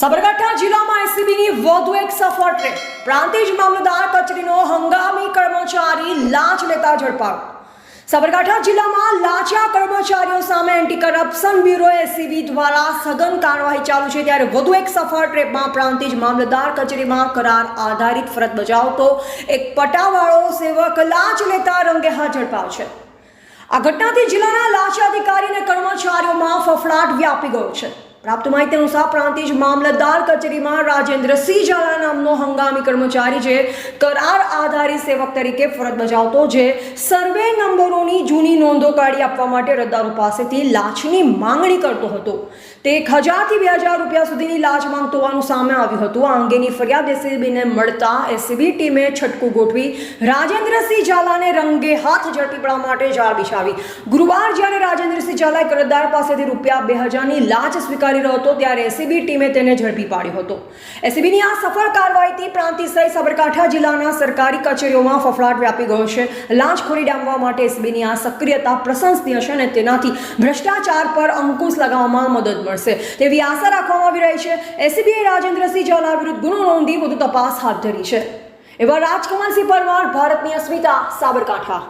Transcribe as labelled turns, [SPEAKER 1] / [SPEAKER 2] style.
[SPEAKER 1] સાબરકાંઠા જિલ્લામાં એસીબીની વધુ એક સફળ ટ્રેપ. પ્રાંતિજ મામલતદાર કચેરીનો હંગામી કર્મચારી લાંચ લેતા ઝડપાયો. સાબરકાંઠા જિલ્લામાં લાંચા કર્મચારીઓ સામે એન્ટી કરપ્શન બ્યુરો એસીબી દ્વારા સઘન કાર્યવાહી ચાલુ છે, ત્યારે વધુ એક સફળ ટ્રેપમાં પ્રાંતિજ મામલતદાર કચેરીમાં કરાર આધારિત ફરજ બજાવતો એક પટાવાળો સેવક લાંચ લેતા રંગે હાથ ઝડપાયો છે. આ ઘટનાથી જિલ્લાના લાંચા અધિકારી અને કર્મચારીઓમાં ફફડાટ વ્યાપી ગયો છે. પ્રાપ્ત માહિતી અનુસાર પ્રાંતિજ મામલતદાર કચેરીમાં રાજેન્દ્રસિંહ ઝાલા નામનો હંગામી કર્મચારી જે કરાર આધારિત સેવક તરીકે ફરજ બજાવતો, જે સર્વે નંબરોની જૂની નોંધો કાઢી આપવા માટે અરજદારો પાસેથી લાંચની માંગણી કરતો હતો. તે 1000 થી 2000 રૂપિયા સુધીની લાંચ માંગતો હોવાનું સામે આવ્યું હતું. આ અંગેની ફરિયાદ એસીબીને મળતા એસીબી ટીમે છટકું ગોઠવી રાજેન્દ્રસિંહ ઝાલાને રંગે હાથ ઝડપી પાડવા માટે જાળ બિછાવી. ગુરુવાર જ્યારે રાજેન્દ્રસિંહ ઝાલાએ અરજદાર પાસેથી રૂપિયા 2000ની લાંચ સ્વીકારી રહ્યો હતો, ત્યારે એસીબી ટીમે તેને ઝડપી પાડ્યો હતો. એસીબીની આ સફળ કાર્યવાહીથી પ્રાંતિજ સહિત સાબરકાંઠા જિલ્લાના સરકારી કચેરીઓમાં ફફડાટ વ્યાપી ગયો છે. લાંચખોરી ડામવા માટે એસીબીની આ સક્રિયતા પ્રશંસનીય છે અને તેનાથી ભ્રષ્ટાચાર પર અંકુશ લગાવવામાં મદદ મળશે તેવી આશા રાખવામાં આવી રહી છે. એસીબીએ રાજેન્દ્રસિંહ ઝાલા વિરુદ્ધ ગુનો નોંધી વધુ તપાસ હાથ ધરી છે. એવા રાજકમલસિંહ પરમાર, ભારતની અસ્મિતા, સાબરકાંઠા.